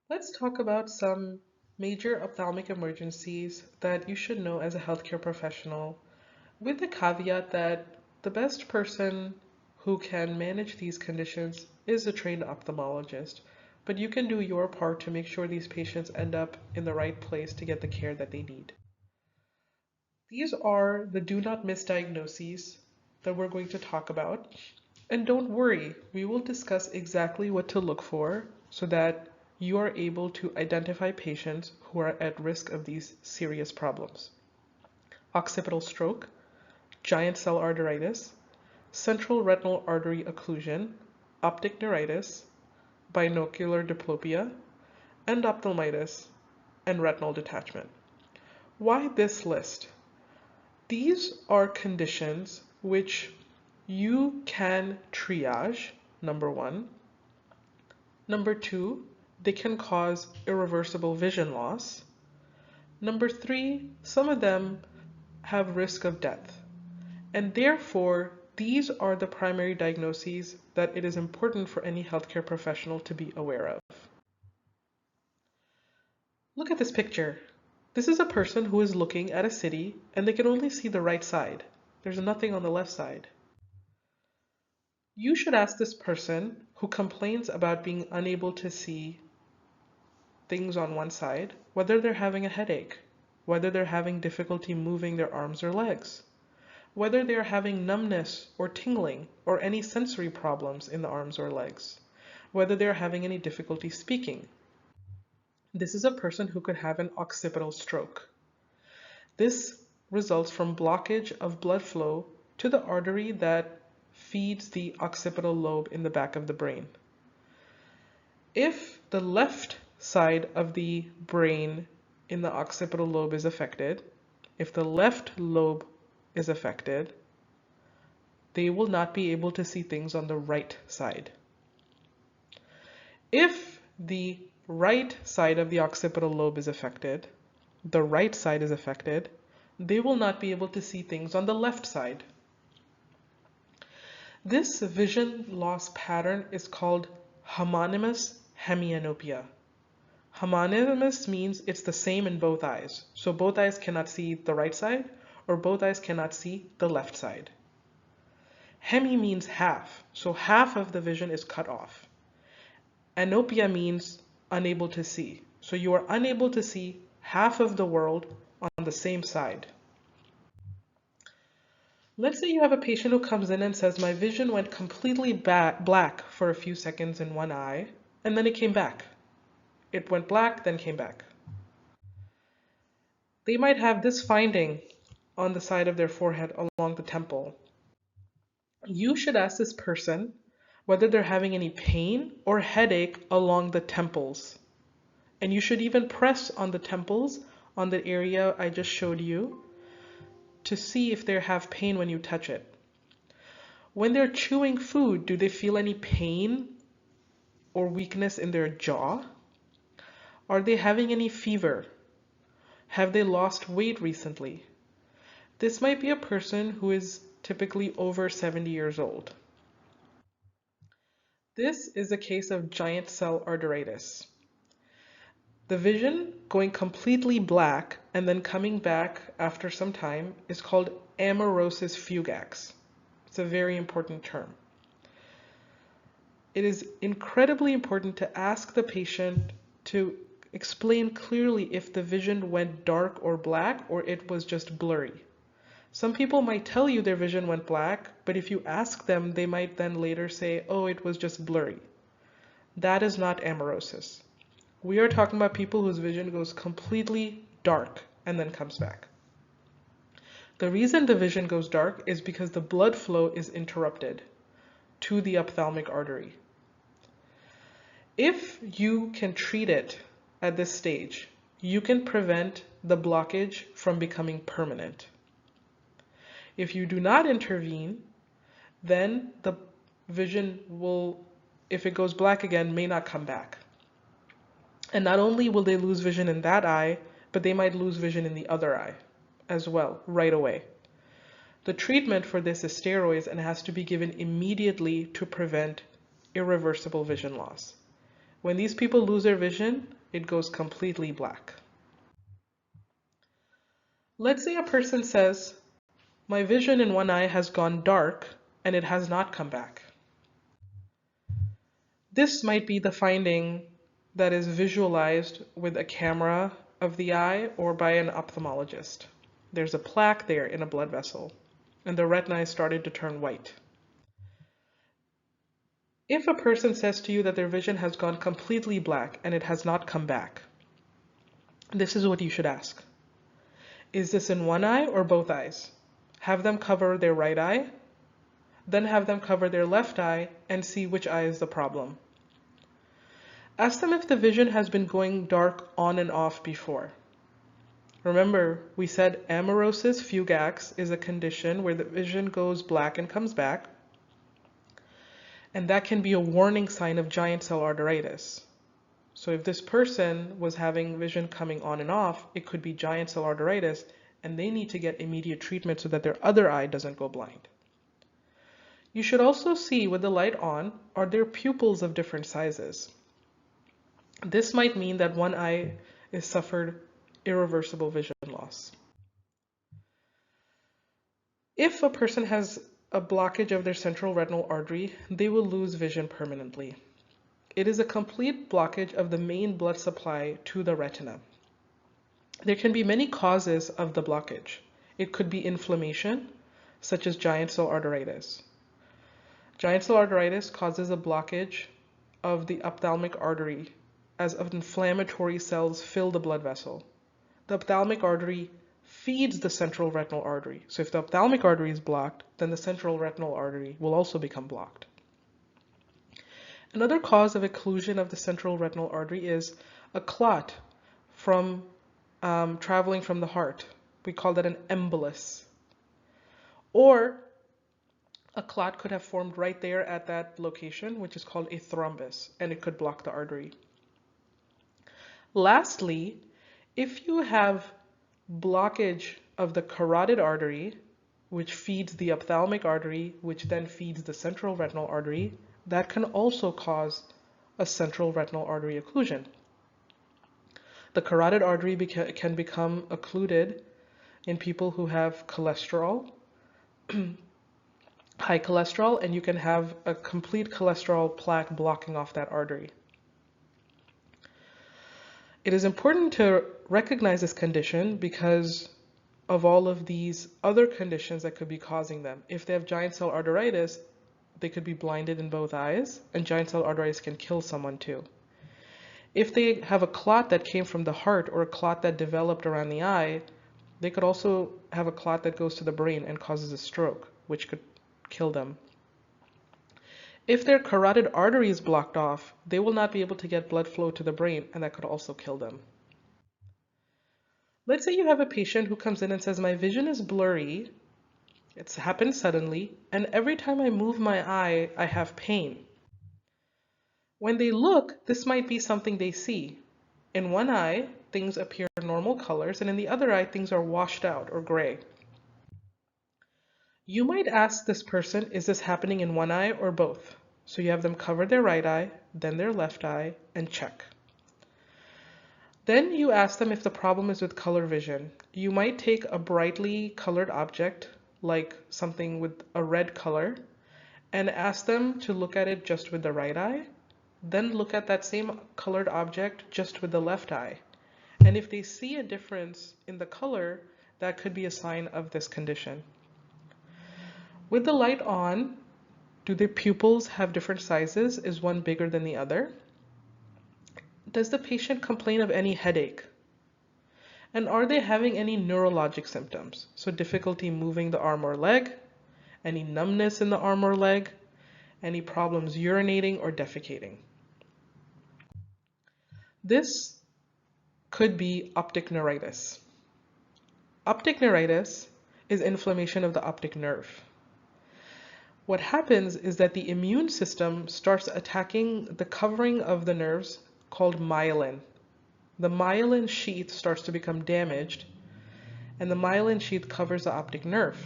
Let's talk about some major ophthalmic emergencies that you should know as a healthcare professional, with the caveat that the best person who can manage these conditions is a trained ophthalmologist, but you can do your part to make sure these patients end up in the right place to get the care that they need. These are the do not miss diagnoses that we're going to talk about. And don't worry, we will discuss exactly what to look for so that you are able to identify patients who are at risk of these serious problems. Occipital stroke, giant cell arteritis, central retinal artery occlusion, optic neuritis, binocular diplopia, endophthalmitis, and retinal detachment. Why this list? These are conditions which you can triage, number one. Number two, they can cause irreversible vision loss. Number three, some of them have risk of death. And therefore, these are the primary diagnoses that it is important for any healthcare professional to be aware of. Look at this picture. This is a person who is looking at a city and they can only see the right side. There's nothing on the left side. You should ask this person who complains about being unable to see things on one side whether they're having a headache, whether they're having difficulty moving their arms or legs, whether they're having numbness or tingling or any sensory problems in the arms or legs, whether they're having any difficulty speaking. This is a person who could have an occipital stroke. This results from blockage of blood flow to the artery that feeds the occipital lobe in the back of the brain. If the left side of the brain in the occipital lobe is affected, if the left lobe is affected, they will not be able to see things on the right side. If the right side of the occipital lobe is affected, the right side is affected, they will not be able to see things on the left side. This vision loss pattern is called homonymous hemianopia. Homonymous means it's the same in both eyes. So both eyes cannot see the right side or both eyes cannot see the left side. Hemi means half, so half of the vision is cut off. Anopia means unable to see. So you are unable to see half of the world on the same side. Let's say you have a patient who comes in and says, my vision went completely black for a few seconds in one eye, and then it came back. It went black, then came back. They might have this finding on the side of their forehead along the temple. You should ask this person whether they're having any pain or headache along the temples. And you should even press on the temples, on the area I just showed you, to see if they have pain when you touch it. When they're chewing food, do they feel any pain or weakness in their jaw? Are they having any fever? Have they lost weight recently? This might be a person who is typically over 70 years old. This is a case of giant cell arteritis. The vision going completely black and then coming back after some time is called amaurosis fugax. It's a very important term. It is incredibly important to ask the patient to explain clearly if the vision went dark or black or it was just blurry. Some people might tell you their vision went black, but if you ask them, they might then later say, oh, it was just blurry. That is not amaurosis. We are talking about people whose vision goes completely dark and then comes back. The reason the vision goes dark is because the blood flow is interrupted to the ophthalmic artery. If you can treat it at this stage, you can prevent the blockage from becoming permanent. If you do not intervene, then the vision will, if it goes black again, may not come back. And not only will they lose vision in that eye, but they might lose vision in the other eye as well, right away. The treatment for this is steroids and has to be given immediately to prevent irreversible vision loss. When these people lose their vision, it goes completely black. Let's say a person says, my vision in one eye has gone dark and it has not come back. This might be the finding that is visualized with a camera of the eye or by an ophthalmologist. There's a plaque there in a blood vessel, and the retina is starting to turn white. If a person says to you that their vision has gone completely black and it has not come back, this is what you should ask. Is this in one eye or both eyes? Have them cover their right eye, then have them cover their left eye and see which eye is the problem. Ask them if the vision has been going dark on and off before. Remember, we said amaurosis fugax is a condition where the vision goes black and comes back, and that can be a warning sign of giant cell arteritis. So if this person was having vision coming on and off, it could be giant cell arteritis, and they need to get immediate treatment so that their other eye doesn't go blind. You should also see with the light on, are there pupils of different sizes? This might mean that one eye has suffered irreversible vision loss. If a person has a blockage of their central retinal artery, they will lose vision permanently. It is a complete blockage of the main blood supply to the retina. There can be many causes of the blockage. It could be inflammation, such as giant cell arteritis. Giant cell arteritis causes a blockage of the ophthalmic artery as inflammatory cells fill the blood vessel. The ophthalmic artery feeds the central retinal artery. So if the ophthalmic artery is blocked, then the central retinal artery will also become blocked. Another cause of occlusion of the central retinal artery is a clot from traveling from the heart. We call that an embolus. Or a clot could have formed right there at that location, which is called a thrombus, and it could block the artery. Lastly, if you have blockage of the carotid artery, which feeds the ophthalmic artery, which then feeds the central retinal artery, that can also cause a central retinal artery occlusion. The carotid artery can become occluded in people who have cholesterol, high cholesterol, and you can have a complete cholesterol plaque blocking off that artery. It is important to recognize this condition because of all of these other conditions that could be causing them. If they have giant cell arteritis, they could be blinded in both eyes, and giant cell arteritis can kill someone too. If they have a clot that came from the heart or a clot that developed around the eye, they could also have a clot that goes to the brain and causes a stroke, which could kill them. If their carotid artery is blocked off, they will not be able to get blood flow to the brain, and that could also kill them. Let's say you have a patient who comes in and says, my vision is blurry, it's happened suddenly, and every time I move my eye, I have pain. When they look, this might be something they see. In one eye, things appear normal colors, and in the other eye, things are washed out or gray. You might ask this person, is this happening in one eye or both? So you have them cover their right eye, then their left eye, and check. Then you ask them if the problem is with color vision. You might take a brightly colored object, like something with a red color, and ask them to look at it just with the right eye, then look at that same colored object just with the left eye. And if they see a difference in the color, that could be a sign of this condition. With the light on, do the pupils have different sizes? Is one bigger than the other? Does the patient complain of any headache? And are they having any neurologic symptoms? So difficulty moving the arm or leg, any numbness in the arm or leg, any problems urinating or defecating. This could be optic neuritis. Optic neuritis is inflammation of the optic nerve. What happens is that the immune system starts attacking the covering of the nerves called myelin. The myelin sheath starts to become damaged, and the myelin sheath covers the optic nerve.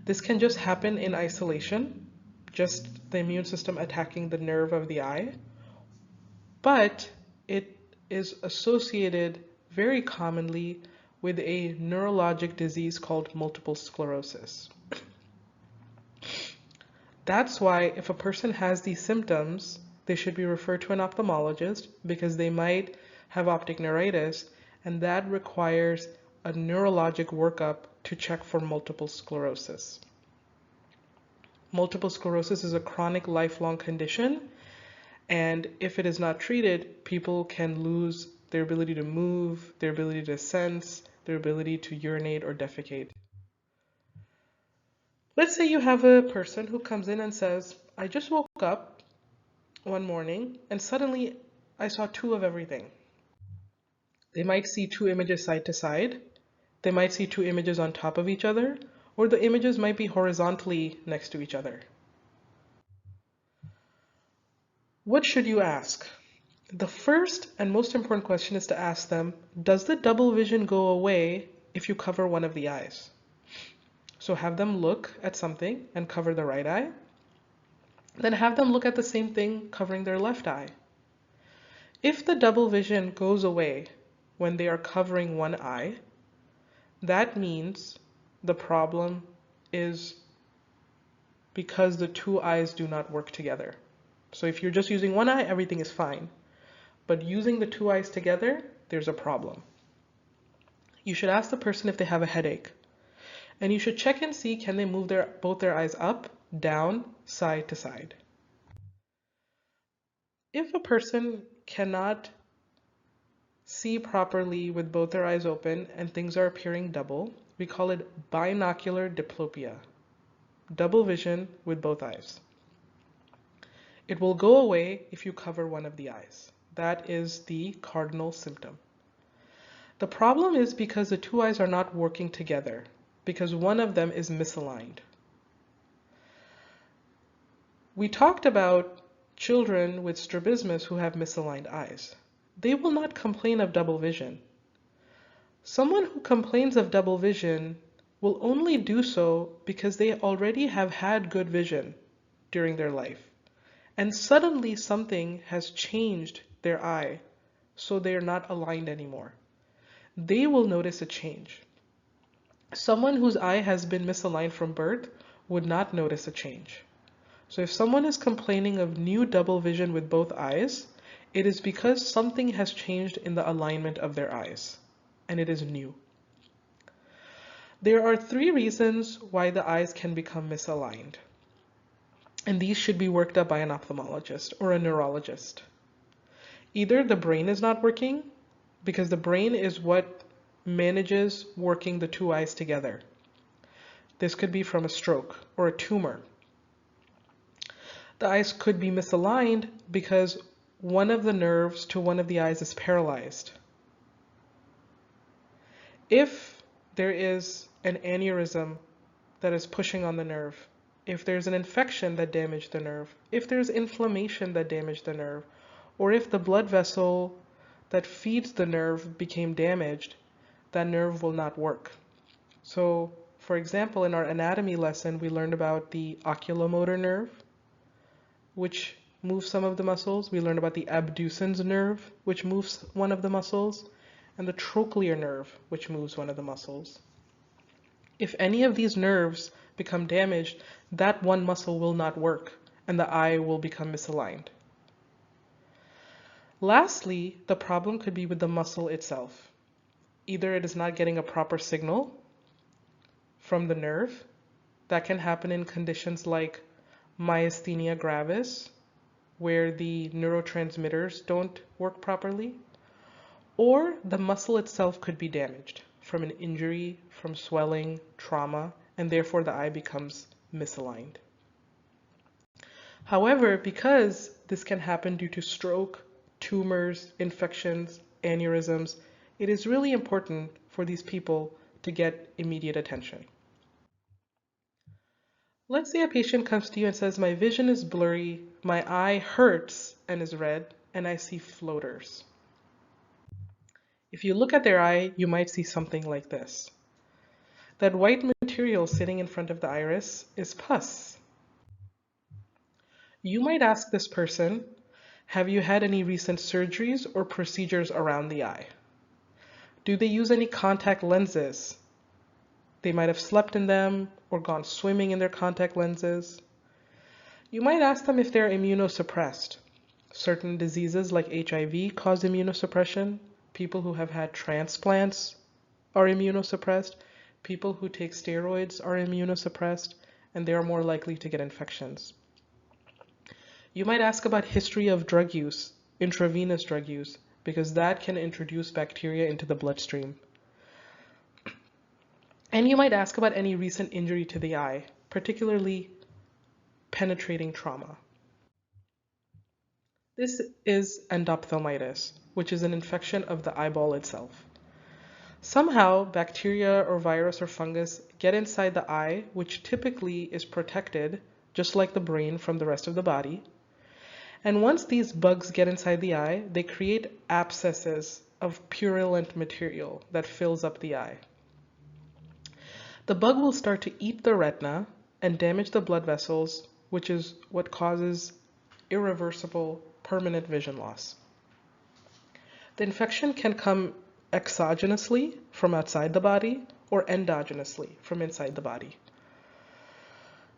This can just happen in isolation, just the immune system attacking the nerve of the eye, but it is associated very commonly with a neurologic disease called multiple sclerosis. That's why if a person has these symptoms, they should be referred to an ophthalmologist because they might have optic neuritis, and that requires a neurologic workup to check for multiple sclerosis. Multiple sclerosis is a chronic lifelong condition, and if it is not treated, people can lose their ability to move, their ability to sense, their ability to urinate or defecate. Let's say you have a person who comes in and says, I just woke up one morning and suddenly I saw two of everything. They might see two images side to side. They might see two images on top of each other, or the images might be horizontally next to each other. What should you ask? The first and most important question is to ask them, does the double vision go away if you cover one of the eyes? So have them look at something and cover the right eye. Then have them look at the same thing covering their left eye. If the double vision goes away when they are covering one eye, that means the problem is because the two eyes do not work together. So if you're just using one eye, everything is fine. But using the two eyes together, there's a problem. You should ask the person if they have a headache. And you should check and see, can they move both their eyes up, down, side to side. If a person cannot see properly with both their eyes open and things are appearing double, we call it binocular diplopia, double vision with both eyes. It will go away if you cover one of the eyes. That is the cardinal symptom. The problem is because the two eyes are not working together, because one of them is misaligned. We talked about children with strabismus who have misaligned eyes. They will not complain of double vision. Someone who complains of double vision will only do so because they already have had good vision during their life. And suddenly something has changed their eye, so they are not aligned anymore. They will notice a change. Someone whose eye has been misaligned from birth would not notice a change. So if someone is complaining of new double vision with both eyes, it is because something has changed in the alignment of their eyes, and it is new. There are 3 reasons why the eyes can become misaligned, and these should be worked up by an ophthalmologist or a neurologist. Either the brain is not working, because the brain is what manages working the two eyes together. This could be from a stroke or a tumor. The eyes could be misaligned because one of the nerves to one of the eyes is paralyzed. If there is an aneurysm that is pushing on the nerve, if there's an infection that damaged the nerve, if there's inflammation that damaged the nerve, or if the blood vessel that feeds the nerve became damaged, that nerve will not work. So, for example, in our anatomy lesson, we learned about the oculomotor nerve, which moves some of the muscles. We learned about the abducens nerve, which moves one of the muscles, and the trochlear nerve, which moves one of the muscles. If any of these nerves become damaged, that one muscle will not work, and the eye will become misaligned. Lastly, the problem could be with the muscle itself. Either it is not getting a proper signal from the nerve. That can happen in conditions like myasthenia gravis, where the neurotransmitters don't work properly, or the muscle itself could be damaged from an injury, from swelling, trauma, and therefore the eye becomes misaligned. However, because this can happen due to stroke, tumors, infections, aneurysms, it is really important for these people to get immediate attention. Let's say a patient comes to you and says, my vision is blurry, my eye hurts and is red, and I see floaters. If you look at their eye, you might see something like this. That white material sitting in front of the iris is pus. You might ask this person, Have you had any recent surgeries or procedures around the eye? Do they use any contact lenses? They might have slept in them or gone swimming in their contact lenses. You might ask them if they're immunosuppressed. Certain diseases like HIV cause immunosuppression. People who have had transplants are immunosuppressed. People who take steroids are immunosuppressed, and they are more likely to get infections. You might ask about history of drug use, intravenous drug use, because that can introduce bacteria into the bloodstream. And you might ask about any recent injury to the eye, particularly penetrating trauma. This is endophthalmitis, which is an infection of the eyeball itself. Somehow, bacteria or virus or fungus get inside the eye, which typically is protected, just like the brain, from the rest of the body. And once these bugs get inside the eye, they create abscesses of purulent material that fills up the eye. The bug will start to eat the retina and damage the blood vessels, which is what causes irreversible permanent vision loss. The infection can come exogenously from outside the body or endogenously from inside the body.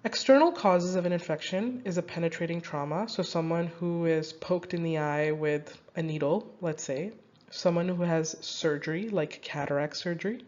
External causes of an infection is a penetrating trauma, so someone who is poked in the eye with a needle, let's say, someone who has surgery like cataract surgery,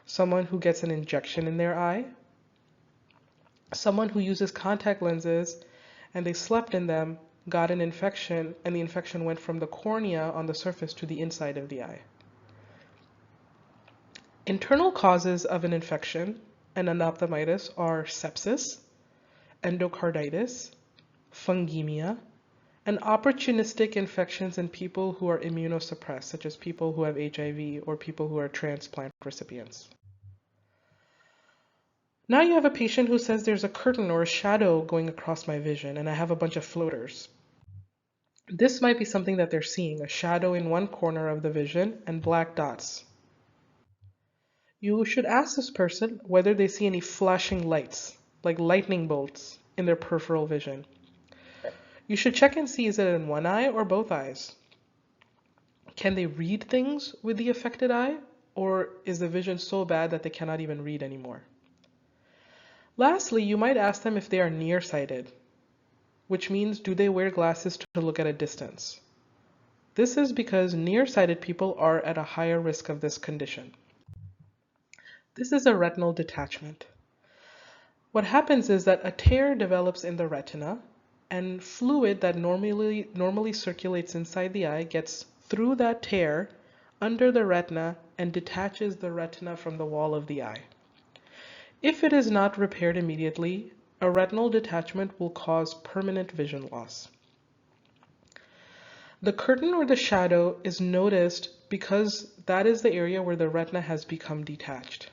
someone who gets an injection in their eye, someone who uses contact lenses and they slept in them, got an infection, and the infection went from the cornea on the surface to the inside of the eye. Internal causes of an infection and endophthalmitis are sepsis, endocarditis, fungemia, and opportunistic infections in people who are immunosuppressed, such as people who have HIV or people who are transplant recipients. Now you have a patient who says there's a curtain or a shadow going across my vision and I have a bunch of floaters. This might be something that they're seeing, a shadow in one corner of the vision and black dots. You should ask this person whether they see any flashing lights, like lightning bolts, in their peripheral vision. You should check and see, is it in one eye or both eyes? Can they read things with the affected eye, or is the vision so bad that they cannot even read anymore? Lastly, you might ask them if they are nearsighted, which means do they wear glasses to look at a distance? This is because nearsighted people are at a higher risk of this condition. This is a retinal detachment. What happens is that a tear develops in the retina, and fluid that normally circulates inside the eye gets through that tear under the retina and detaches the retina from the wall of the eye. If it is not repaired immediately, a retinal detachment will cause permanent vision loss. The curtain or the shadow is noticed because that is the area where the retina has become detached.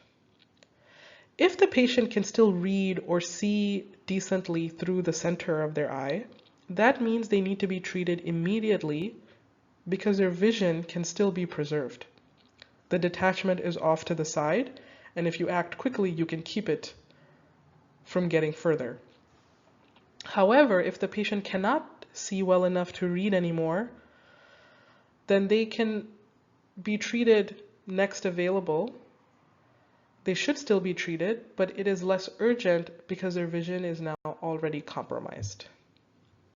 If the patient can still read or see decently through the center of their eye, that means they need to be treated immediately because their vision can still be preserved. The detachment is off to the side, and if you act quickly, you can keep it from getting further. However, if the patient cannot see well enough to read anymore, then they can be treated next available. They should still be treated, but it is less urgent because their vision is now already compromised.